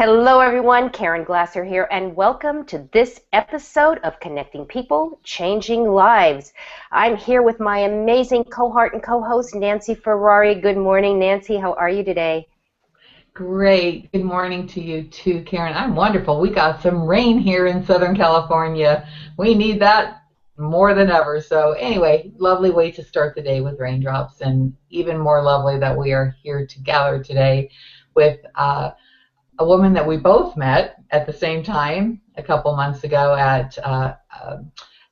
Hello everyone, Karen Glasser here, and welcome to this episode of Connecting People, Changing Lives. I'm here with my amazing cohort and co-host, Nancy Ferrari. Good morning, Nancy. How are you today? Great. Good morning to you too, Karen. I'm wonderful. We got some rain here in Southern California. We need that more than ever. So anyway, lovely way to start the day with raindrops, and even more lovely that we are here together today with a woman that we both met at the same time a couple months ago at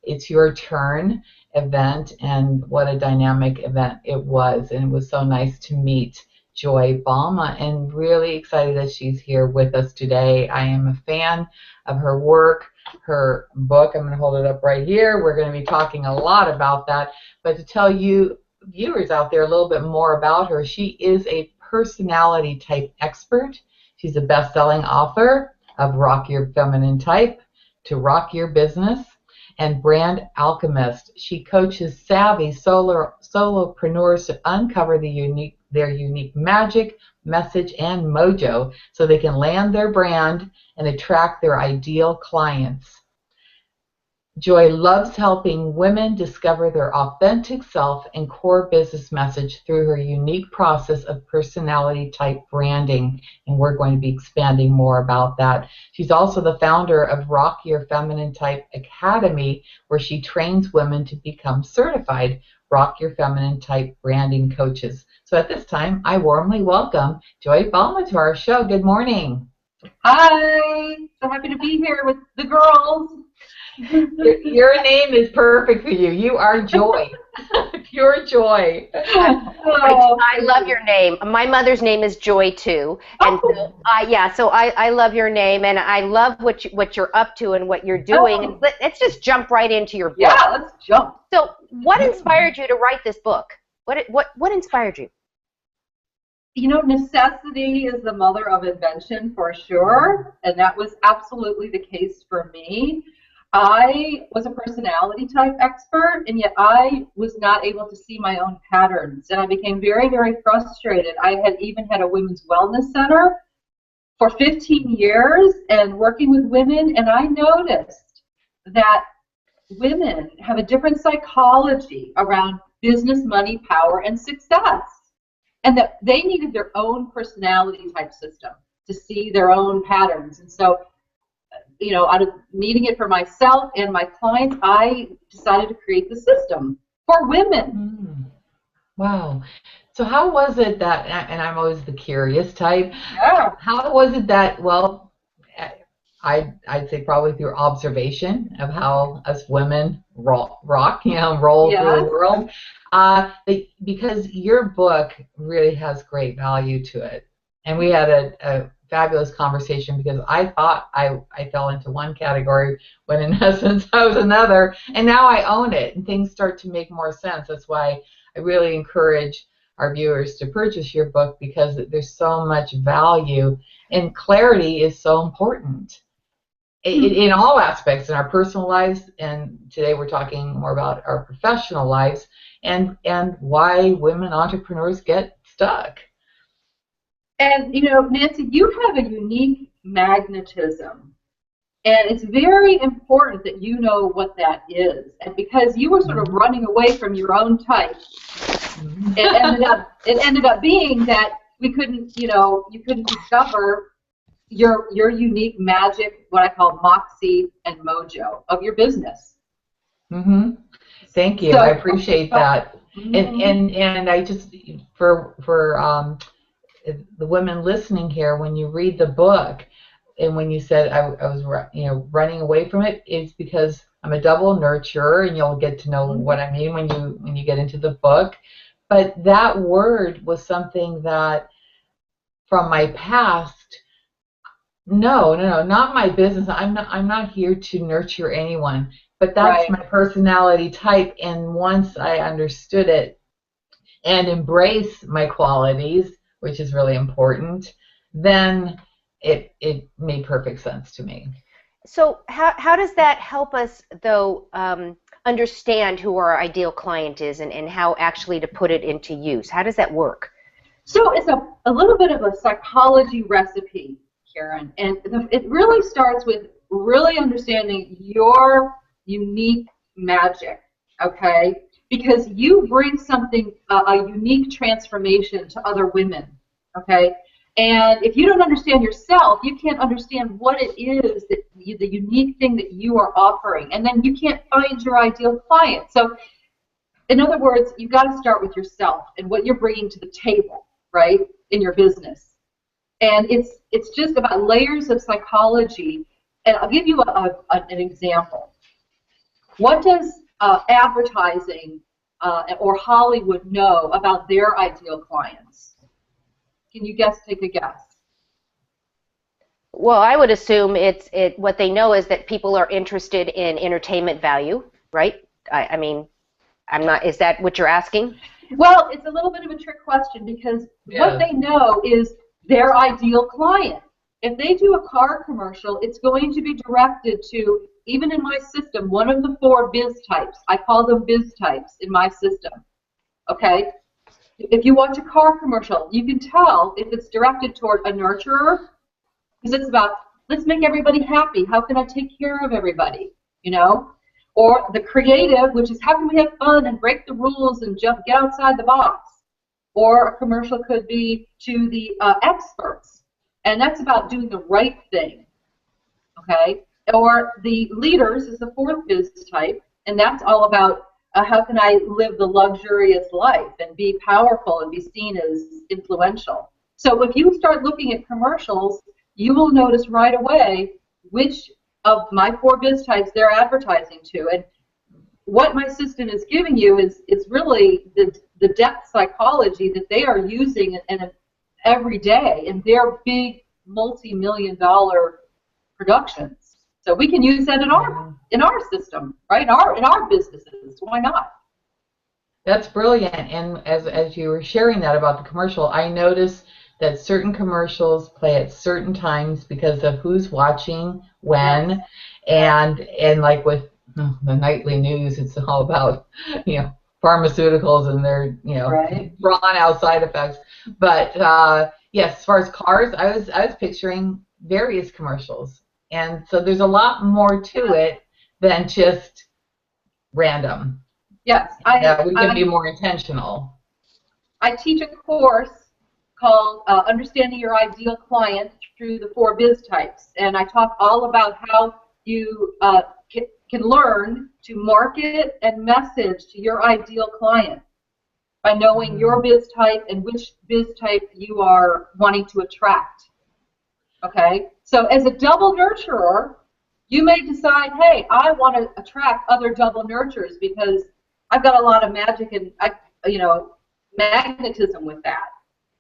It's Your Turn event, and what a dynamic event it was. And it was so nice to meet Joy Balma, and really excited that she's here with us today. I am a fan of her work, her book. I'm going to hold it up right here. We're going to be talking a lot about that. But to tell you viewers out there a little bit more about her, she is a personality type expert. She's a best-selling author of Rock Your Feminine Type, To Rock Your Business, and Brand Alchemist. She coaches savvy solopreneurs to uncover their unique magic, message, and mojo so they can land their brand and attract their ideal clients. Joy loves helping women discover their authentic self and core business message through her unique process of personality type branding, and we're going to be expanding more about that. She's also the founder of Rock Your Feminine Type Academy, where she trains women to become certified Rock Your Feminine Type branding coaches. So at this time, I warmly welcome Joy Balma to our show. Good morning. Hi, so happy to be here with the girls. Your name is perfect for you. You are Joy. Pure joy. I love your name. My mother's name is Joy too, and so I love your name, and I love what you're up to and what you're doing. And let's just jump right into your book. Yeah, let's jump. So, what inspired you to write this book? What inspired you? You know, necessity is the mother of invention for sure, and that was absolutely the case for me. I was a personality type expert, and yet I was not able to see my own patterns, and I became very, very frustrated. I had even had a women's wellness center for 15 years and working with women, and I noticed that women have a different psychology around business, money, power, and success, and that they needed their own personality type system to see their own patterns. And so, you know, out of needing it for myself and my clients, I decided to create the system for women. Wow. So how was it that, and I'm always the curious type, how was it that, well, I'd say probably through observation of how us women roll through the world, because your book really has great value to it. And we had a fabulous conversation, because I thought I fell into one category when in essence I was another, and now I own it and things start to make more sense. That's why I really encourage our viewers to purchase your book, because there's so much value, and clarity is so important in all aspects in our personal lives, and today we're talking more about our professional lives and why women entrepreneurs get stuck. And, you know, Nancy, you have a unique magnetism, and it's very important that you know what that is. And because you were sort of running away from your own type, it ended up being that we couldn't, you know, you couldn't discover your unique magic, what I call moxie and mojo of your business. Thank you. I appreciate that. And I just, for the women listening here, when you read the book, and when you said I was running away from it, it's because I'm a double nurturer, and you'll get to know what I mean when you get into the book. But that word was something that from my past. No, not my business. I'm not here to nurture anyone, but that's my personality type. And once I understood it and embrace my qualities, which is really important, then it made perfect sense to me. So how does that help us, though, understand who our ideal client is and how actually to put it into use? How does that work? So it's a little bit of a psychology recipe, Karen. And it really starts with really understanding your unique magic, okay? Because you bring something, a unique transformation to other women, okay? And if you don't understand yourself, you can't understand what it is, that the unique thing that you are offering. And then you can't find your ideal client. So in other words, you've got to start with yourself and what you're bringing to the table, right, in your business. And it's just about layers of psychology. And I'll give you an example. What does advertising or Hollywood know about their ideal clients? Can you take a guess? Well, I would assume what they know is that people are interested in entertainment value, right? I mean, I'm not. Is that what you're asking? Well, it's a little bit of a trick question because what they know is their ideal client. If they do a car commercial, it's going to be directed to, even in my system, one of the 4 biz types. I call them biz types in my system. Okay? If you watch a car commercial, you can tell if it's directed toward a nurturer, because it's about, let's make everybody happy. How can I take care of everybody? You know? Or the creative, which is how can we have fun and break the rules and get outside the box? Or a commercial could be to the experts, and that's about doing the right thing. Okay? Or the leaders is the 4th biz type, and that's all about how can I live the luxurious life and be powerful and be seen as influential. So if you start looking at commercials, you will notice right away which of my 4 biz types they're advertising to. And what my system is giving you is really the depth psychology that they are using in every day in their big multi-million-dollar productions. So we can use that in our system, right? In our businesses. Why not? That's brilliant. And as you were sharing that about the commercial, I noticed that certain commercials play at certain times because of who's watching when, and like with the nightly news, it's all about pharmaceuticals and their drawn out side effects. But yes, as far as cars, I was picturing various commercials. And so there's a lot more to it than just random. Yes. We can be more intentional. I teach a course called Understanding Your Ideal Client through the 4 biz types. And I talk all about how you can learn to market and message to your ideal client by knowing your biz type and which biz type you are wanting to attract. Okay? So as a double nurturer, you may decide, hey, I want to attract other double nurturers because I've got a lot of magic and magnetism with that.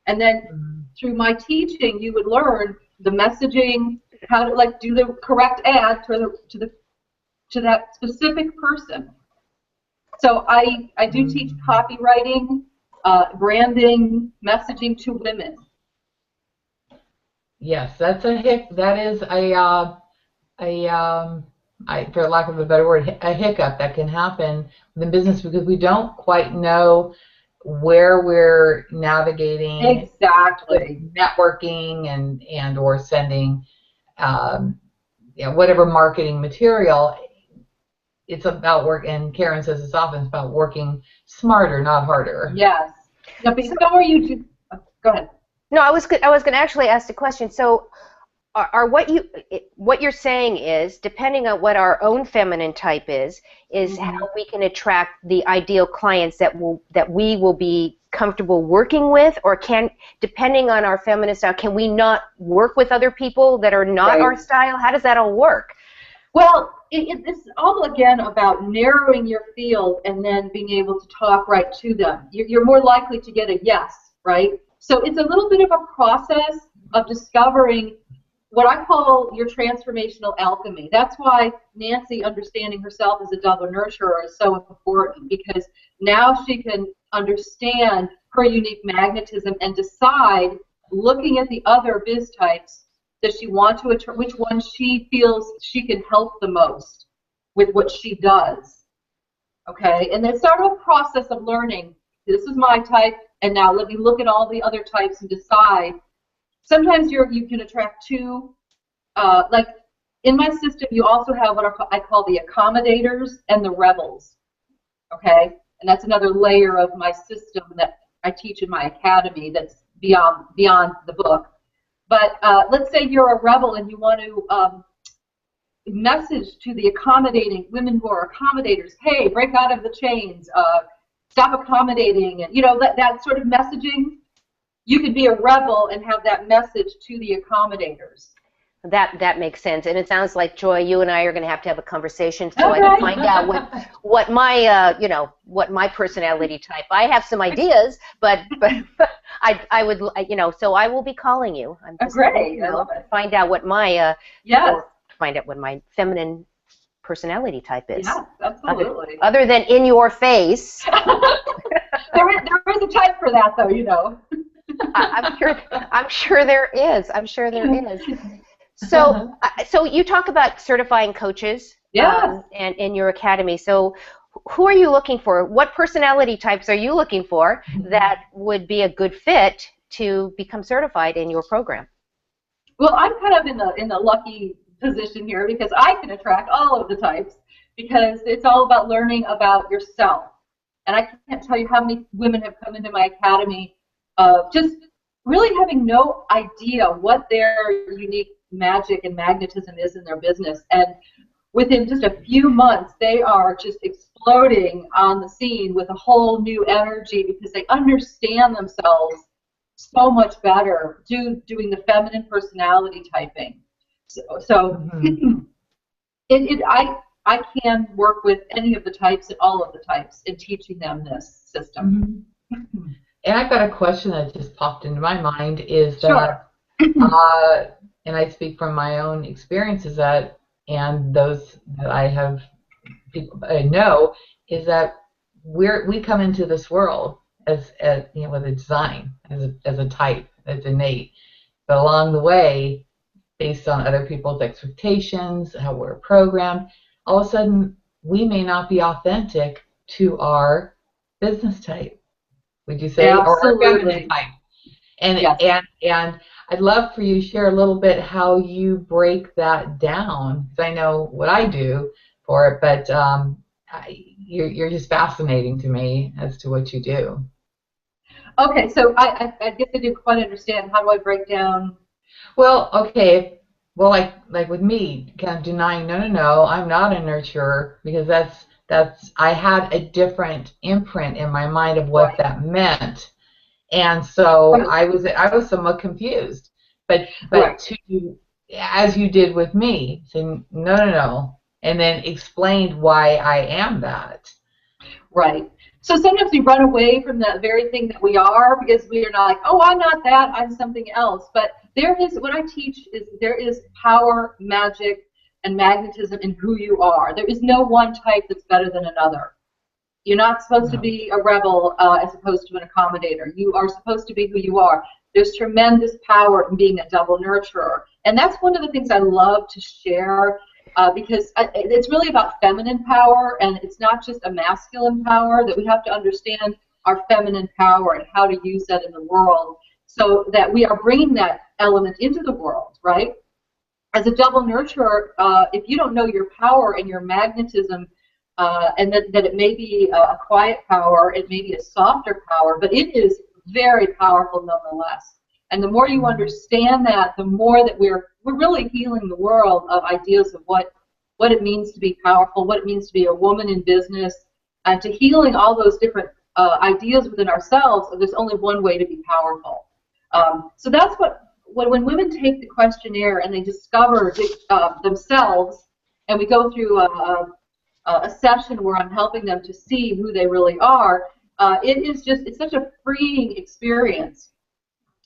And then through my teaching, you would learn the messaging, how to do the correct ad to that specific person. So I do teach copywriting, branding, messaging to women. Yes, that is for lack of a better word, a hiccup that can happen within business because we don't quite know where we're navigating exactly networking and or sending whatever marketing material. It's about work, and Karen says it's often about working smarter, not harder. Yes. Now, how are you? Go ahead. No, I was going to actually ask the question. So, what you're saying is, depending on what our own feminine type is how we can attract the ideal clients that we will be comfortable working with, or depending on our feminine style, can we not work with other people that are not our style? How does that all work? Well, it's all, again, about narrowing your field and then being able to talk right to them. You're more likely to get a yes, right? So it's a little bit of a process of discovering what I call your transformational alchemy. That's why Nancy understanding herself as a double nurturer is so important, because now she can understand her unique magnetism and decide, looking at the other biz types, does she want to attract, which one she feels she can help the most with what she does. Okay, and then start a process of learning. This is my type, and now let me look at all the other types and decide sometimes you can attract two, like in my system, you also have what I call the accommodators and the rebels, okay? And that's another layer of my system that I teach in my academy that's beyond the book. But let's say you're a rebel and you want to message to the accommodating women who are accommodators, hey, break out of the chains, stop accommodating, and that sort of messaging. You could be a rebel and have that message to the accommodators. That makes sense, and it sounds like, Joy, you and I are going to have a conversation so I can find out what my what my personality type. I have some ideas, but I would so I will be calling you. I'm just great. I love it. Find out what my find out what my feminine personality type is. Yeah, absolutely. Other than in your face. there is a type for that, though. I'm sure there is. I'm sure there is. So, so you talk about certifying coaches, yes, and in your academy. So, who are you looking for? What personality types are you looking for that would be a good fit to become certified in your program? Well, I'm kind of in the lucky position here because I can attract all of the types because it's all about learning about yourself. And I can't tell you how many women have come into my academy just really having no idea what their unique magic and magnetism is in their business, and within just a few months they are just exploding on the scene with a whole new energy because they understand themselves so much better doing the feminine personality typing. So I can work with any of the types and all of the types in teaching them this system. And I've got a question that just popped into my mind is that and I speak from my own experiences and those that I have people I know, is that we come into this world as with a design, as a type, as innate, but along the way, based on other people's expectations, how we're programmed, all of a sudden we may not be authentic to our business type. Would you say? Absolutely. Or our feminine type? And yes. and I'd love for you to share a little bit how you break that down, because I know what I do for it, but you're just fascinating to me as to what you do. Okay, so I guess I didn't quite understand. How do I break down? Well, okay. Well, like with me, kind of denying, no, I'm not a nurturer, because that's I had a different imprint in my mind of what that meant. And so I was somewhat confused, but to, as you did with me, saying no, and then explained why I am that. Right. So sometimes we run away from the very thing that we are because we are not like, oh, I'm not that, I'm something else. But what I teach is there is power, magic, and magnetism in who you are. There is no one type that's better than another. You're not supposed to be a rebel as opposed to an accommodator. You are supposed to be who you are. There's tremendous power in being a double nurturer. And that's one of the things I love to share because it's really about feminine power, and it's not just a masculine power, that we have to understand our feminine power and how to use that in the world so that we are bringing that element into the world, right? As a double nurturer, if you don't know your power and your magnetism, and that it may be a quiet power, it may be a softer power, but it is very powerful nonetheless. And the more you understand that, the more that we're really healing the world of ideas of what it means to be powerful, what it means to be a woman in business, and to healing all those different ideas within ourselves. There's only one way to be powerful. So that's when women take the questionnaire and they discover themselves, and we go through a session where I'm helping them to see who they really are, it's such a freeing experience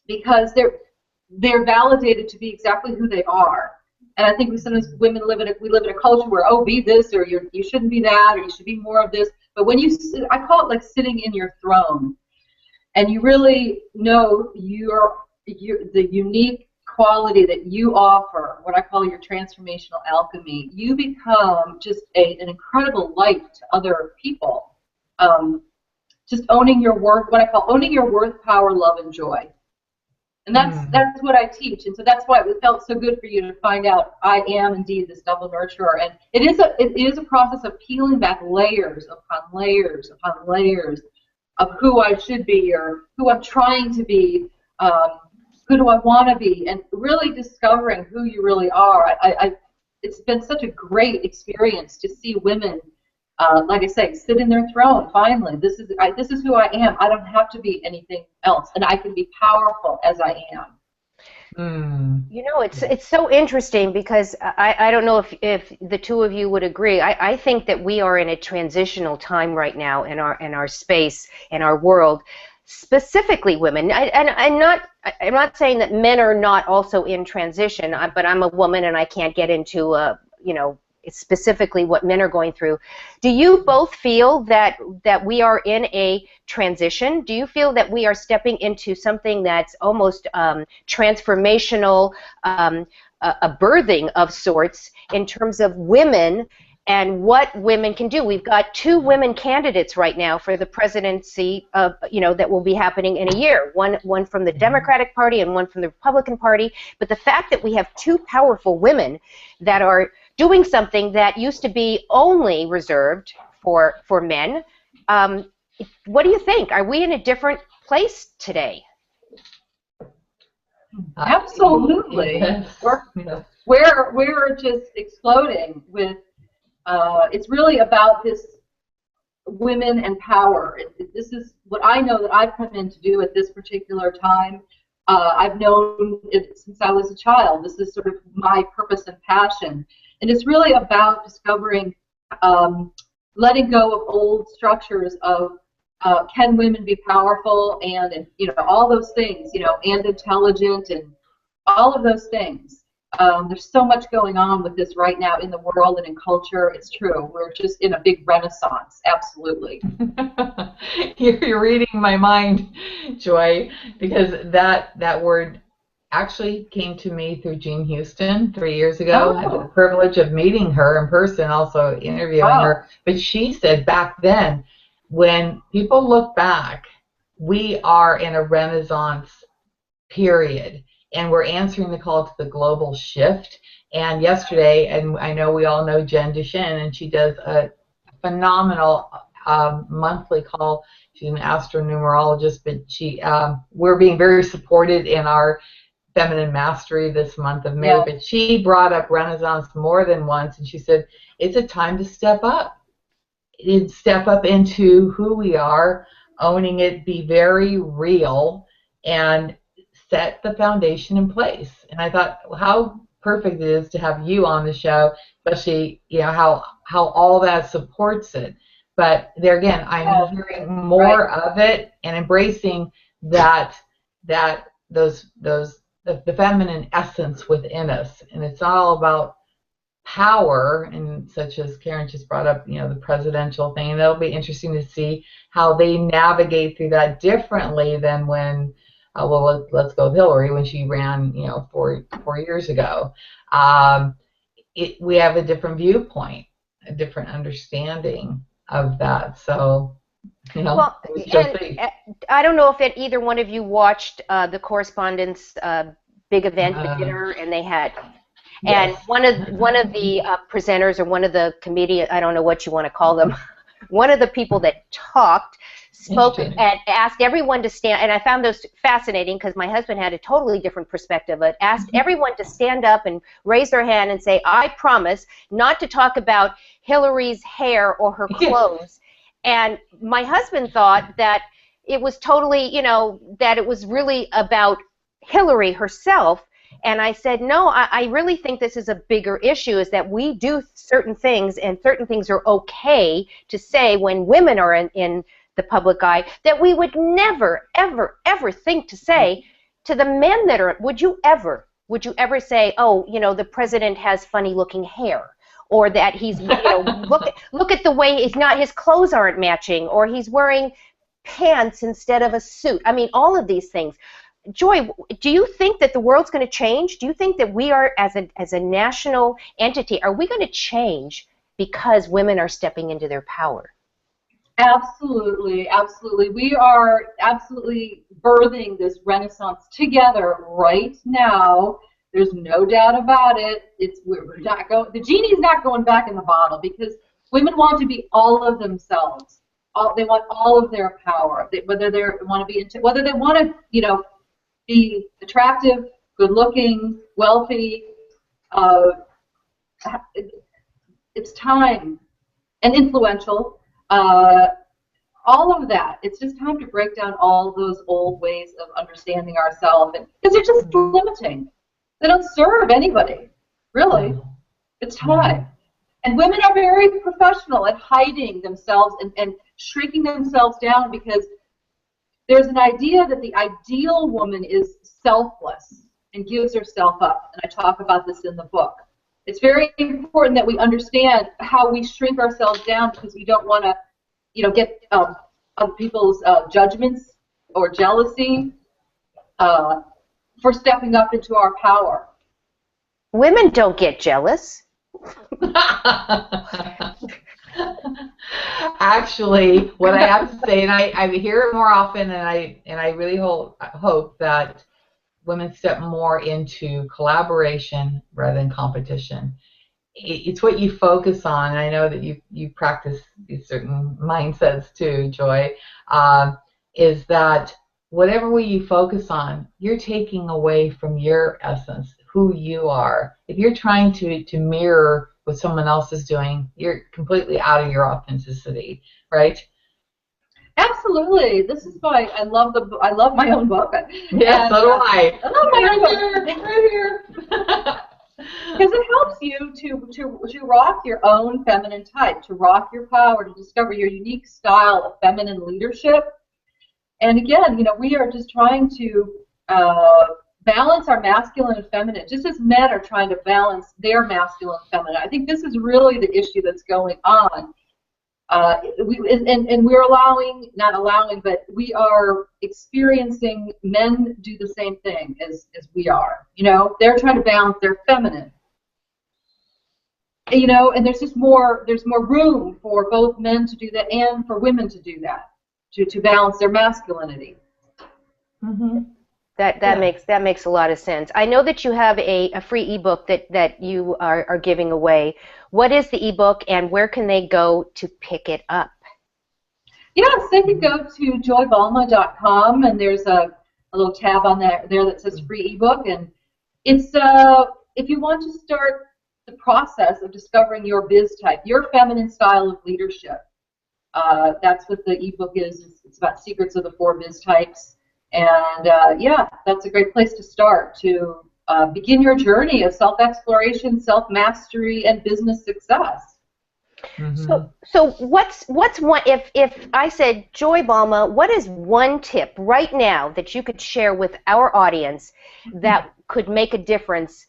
because they're validated to be exactly who they are. And I think sometimes women live in a culture where, oh, be this, or you shouldn't be that, or you should be more of this. But when I call it like sitting in your throne, and you really know the unique quality that you offer, what I call your transformational alchemy, you become just an incredible light to other people. Just owning your worth, what I call owning your worth, power, love, and joy. And that's what I teach. And so that's why it felt so good for you to find out I am indeed this double nurturer. And it is a process of peeling back layers upon layers upon layers of who I should be or who I'm trying to be, who do I want to be, and really discovering who you really are. It's been such a great experience to see women, like I say, sit in their throne. Finally, this is who I am. I don't have to be anything else, and I can be powerful as I am. You know, it's so interesting because I don't know if the two of you would agree. I think that we are in a transitional time right now in our space, in our world, specifically women. I'm not saying that men are not also in transition, but I'm a woman and I can't get into specifically what men are going through. Do you both feel that we are in a transition? Do you feel that we are stepping into something that's almost transformational, a birthing of sorts in terms of women and what women can do? We've got 2 women candidates right now for the presidency of, that will be happening in a year. One from the Democratic Party and one from the Republican Party. But the fact that we have 2 powerful women that are doing something that used to be only reserved for men, what do you think? Are we in a different place today? Absolutely. Yes. We're just exploding with. It's really about this women and power. This is what I know that I've come in to do at this particular time. I've known it since I was a child. This is sort of my purpose and passion. And it's really about discovering, letting go of old structures of can women be powerful and all those things, and intelligent and all of those things. There's so much going on with this right now in the world and in culture. It's true. We're just in a big renaissance. Absolutely. You're reading my mind, Joy, because that word actually came to me through Jean Houston 3 years ago. I had the privilege of meeting her in person, also interviewing her. But she said back then, when people look back, we are in a renaissance period. And we're answering the call to the global shift. And yesterday, and I know we all know Jen Duchenne, and she does a phenomenal monthly call. She's an astronumerologist, but we're being very supported in our feminine mastery this month of May. Yeah. But she brought up Renaissance more than once, and she said it's a time to step up. Step up into who we are, owning it, be very real, and set the foundation in place. And I thought, well, how perfect it is to have you on the show, especially how all that supports it. But there again, I'm hearing more of it and embracing the feminine essence within us. And it's not all about power, and such as Karen just brought up, the presidential thing. And it'll be interesting to see how they navigate through that differently than when let's go with Hillary when she ran, 4 years ago. We have a different viewpoint, a different understanding of that. So, well, I don't know if either one of you watched the Correspondents' big event, the dinner, and they had. And yes. one of the presenters, or one of the comedians, I don't know what you want to call them, one of the people that spoke and asked everyone to stand, and I found those fascinating because my husband had a totally different perspective, but asked everyone to stand up and raise their hand and say, I promise not to talk about Hillary's hair or her clothes. And my husband thought that it was totally, that it was really about Hillary herself. And I said, no, I really think this is a bigger issue, is that we do certain things, and certain things are okay to say when women are in the public eye, that we would never, ever, ever think to say to the men that are, would you ever say, oh, the president has funny looking hair, or that he's, look at the way his clothes aren't matching, or he's wearing pants instead of a suit. I mean, all of these things. Joy, do you think that the world's going to change? Do you think that we are, as a national entity, are we going to change because women are stepping into their power? Absolutely, absolutely. We are absolutely birthing this renaissance together right now. There's no doubt about it. We're not going. The genie's not going back in the bottle because women want to be all of themselves. They want all of their power. Whether they want to be whether they want to, be attractive, good-looking, wealthy. Uh, it's time and influential. All of that. It's just time to break down all those old ways of understanding ourselves, because they're just limiting. They don't serve anybody, really. It's time. And women are very professional at hiding themselves and shrinking themselves down, because there's an idea that the ideal woman is selfless and gives herself up. And I talk about this in the book. It's very important that we understand how we shrink ourselves down, because we don't want to get other people's judgments or jealousy for stepping up into our power. Women don't get jealous. Actually, what I have to say, and I hear it more often, and I really hope that women step more into collaboration rather than competition. It's what you focus on. And I know that you practice these certain mindsets too, Joy, is that whatever way you focus on, you're taking away from your essence, who you are. If you're trying to mirror what someone else is doing, you're completely out of your authenticity, right? Absolutely. This is why I love my own book. Yeah, so do I. I love my own book. Right here. Because it helps you to rock your own feminine type, to rock your power, to discover your unique style of feminine leadership. And again, we are just trying to balance our masculine and feminine, just as men are trying to balance their masculine and feminine. I think this is really the issue that's going on. We're not allowing, but we are experiencing men do the same thing as we are. They're trying to balance their feminine. And there's more room for both men to do that and for women to do that, to balance their masculinity. Mm-hmm. That makes a lot of sense. I know that you have a free ebook that you are giving away. What is the ebook, and where can they go to pick it up? Yes, they can go to joybalma.com, and there's a little tab on there that says free ebook, and it's if you want to start the process of discovering your biz type, your feminine style of leadership. That's what the ebook is. It's about secrets of the 4 biz types. And yeah, that's a great place to start to begin your journey of self-exploration, self-mastery, and business success. Mm-hmm. So what's one, if I said, Joy Balma, what is one tip right now that you could share with our audience that could make a difference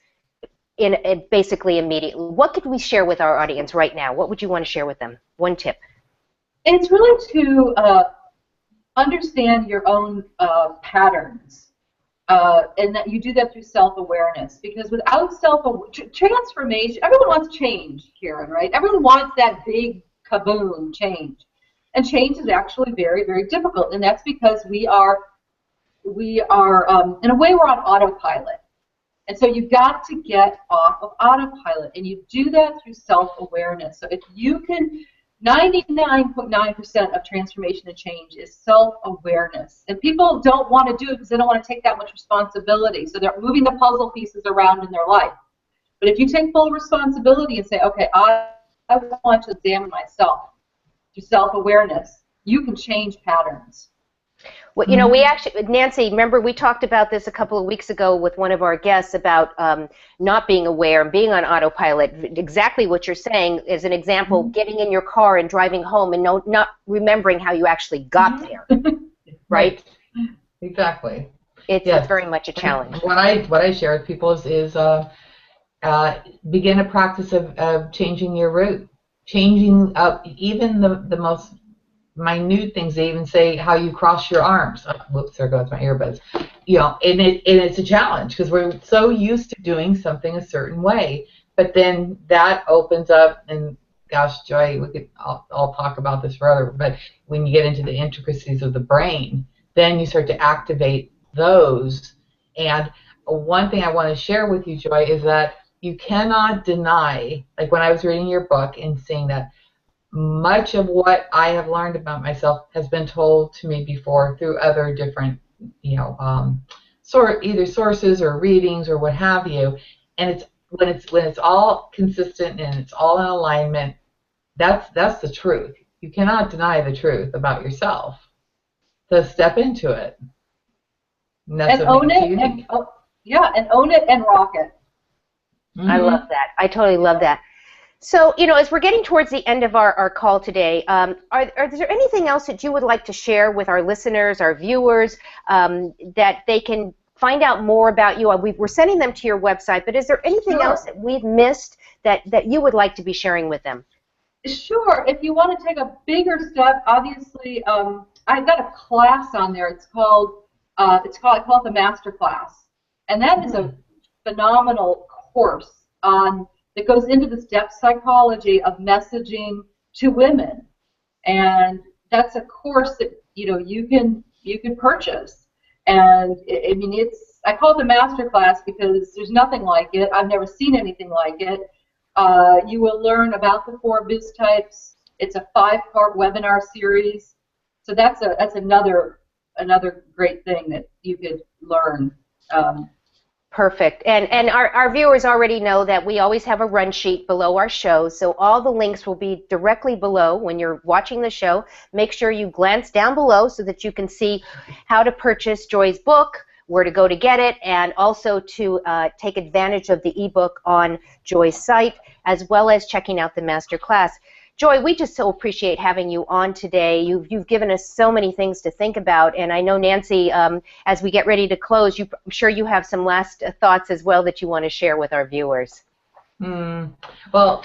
in basically immediately? What could we share with our audience right now? What would you want to share with them? One tip. It's really to understand your own patterns, and that you do that through self-awareness. Because without transformation, everyone wants change, Karen, right? Everyone wants that big kaboom change, and change is actually very, very difficult. And that's because we are in a way, we're on autopilot. And so you've got to get off of autopilot, and you do that through self-awareness. So if you can. 99.9% of transformation and change is self-awareness. And people don't want to do it because they don't want to take that much responsibility. So they're moving the puzzle pieces around in their life. But if you take full responsibility and say, okay, I want to examine myself through self-awareness, you can change patterns. Well, we actually, Nancy, remember we talked about this a couple of weeks ago with one of our guests about not being aware and being on autopilot. Exactly what you're saying is an example, getting in your car and driving home and not remembering how you actually got there, right? Exactly. It's very much a challenge. What I share with people is begin a practice of changing your route, changing up even the most minute things. They even say how you cross your arms. Oh, whoops, there goes my earbuds. And it's a challenge because we're so used to doing something a certain way. But then that opens up and gosh, Joy, I'll talk about this further, but when you get into the intricacies of the brain, then you start to activate those. And one thing I want to share with you, Joy, is that you cannot deny, like when I was reading your book and seeing that much of what I have learned about myself has been told to me before through other different, either sources or readings or what have you. And it's when it's all consistent and it's all in alignment, that's the truth. You cannot deny the truth about yourself. So step into it. And own it, and own it and rock it. Mm-hmm. I love that. I totally love that. So, as we're getting towards the end of our call today, is there anything else that you would like to share with our listeners, our viewers, that they can find out more about you? We're sending them to your website, but is there anything else that we've missed that you would like to be sharing with them? Sure. If you want to take a bigger step, obviously, I've got a class on there. I call it the Master Class, and that is a phenomenal course that goes into this depth psychology of messaging to women, and that's a course that you can purchase. And I call it the Master Class because there's nothing like it. I've never seen anything like it. You will learn about the 4 biz types. It's a 5-part webinar series, so that's another great thing that you could learn. Perfect. And our viewers already know that we always have a run sheet below our show, so all the links will be directly below when you're watching the show. Make sure you glance down below so that you can see how to purchase Joy's book, where to go to get it, and also to take advantage of the ebook on Joy's site, as well as checking out the master class. Joy, we just so appreciate having you on today. You've given us so many things to think about, and I know, Nancy, as we get ready to close, I'm sure you have some last thoughts as well that you want to share with our viewers. Well,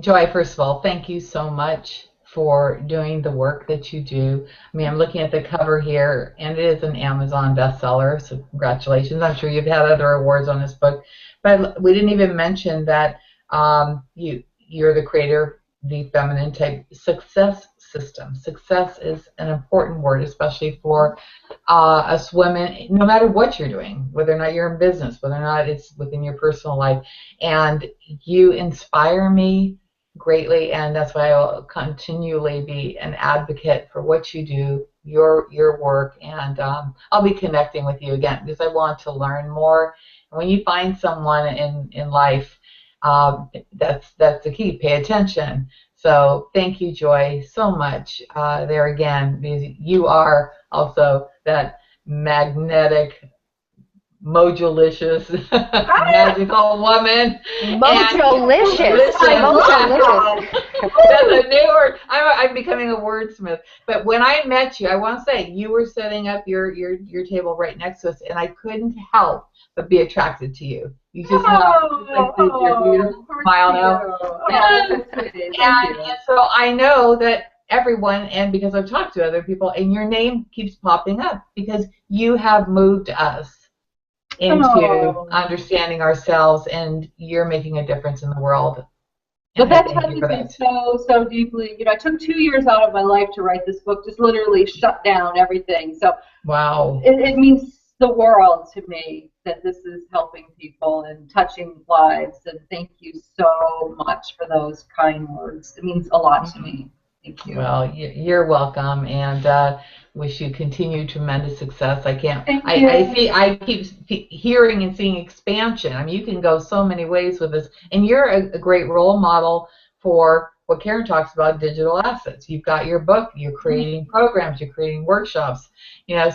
Joy, first of all, thank you so much for doing the work that you do. I'm looking at the cover here, and it is an Amazon bestseller, so congratulations. I'm sure you've had other awards on this book, but we didn't even mention that you're the creator, the feminine type success system. Success is an important word, especially for us women, no matter what you're doing, whether or not you're in business, whether or not it's within your personal life. And you inspire me greatly, and that's why I'll continually be an advocate for what you do, your work, and I'll be connecting with you again because I want to learn more. And when you find someone in life, that's the key. Pay attention. So thank you, Joy, so much there again, because you are also that magnetic, mojolicious, magical woman. Mojolicious. Mojolicious. That's a new word. I'm becoming a wordsmith. But when I met you, I want to say you were setting up your table right next to us, and I couldn't help but be attracted to you. You just have your beautiful smile now. And so I know that everyone, and because I've talked to other people, and your name keeps popping up because you have moved us into understanding ourselves, and you're making a difference in the world. But that touches me so deeply. I took 2 years out of my life to write this book, just literally shut down everything. So wow, it means the world to me that this is helping people and touching lives. And thank you so much for those kind words. It means a lot to me. Thank you. Well, you're welcome, and wish you continued tremendous success. I keep hearing and seeing expansion. You can go so many ways with this, and you're a great role model for what Karen talks about, digital assets. You've got your book, you're creating programs, you're creating workshops.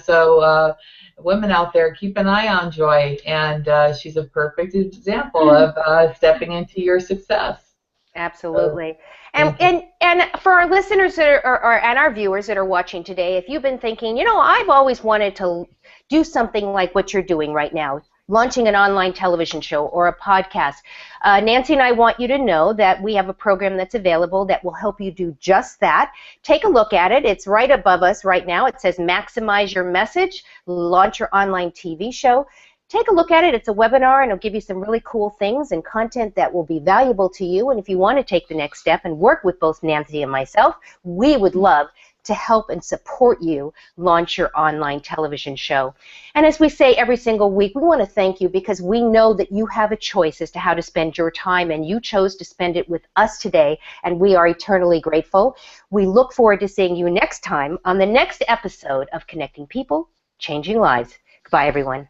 So women out there, keep an eye on Joy, and she's a perfect example of stepping into your success. Absolutely. And for our listeners and our viewers that are watching today, if you've been thinking, I've always wanted to do something like what you're doing right now, launching an online television show or a podcast, Nancy and I want you to know that we have a program that's available that will help you do just that. Take a look at it. It's right above us right now. It says Maximize Your Message, Launch Your Online TV Show. take a look at it. It's a webinar, and it'll give you some really cool things and content that will be valuable to you. And if you want to take the next step and work with both Nancy and myself, we would love to help and support you launch your online television show. And as we say every single week, we want to thank you because we know that you have a choice as to how to spend your time, and you chose to spend it with us today, and we are eternally grateful. We look forward to seeing you next time on the next episode of Connecting People, Changing Lives. Goodbye, everyone.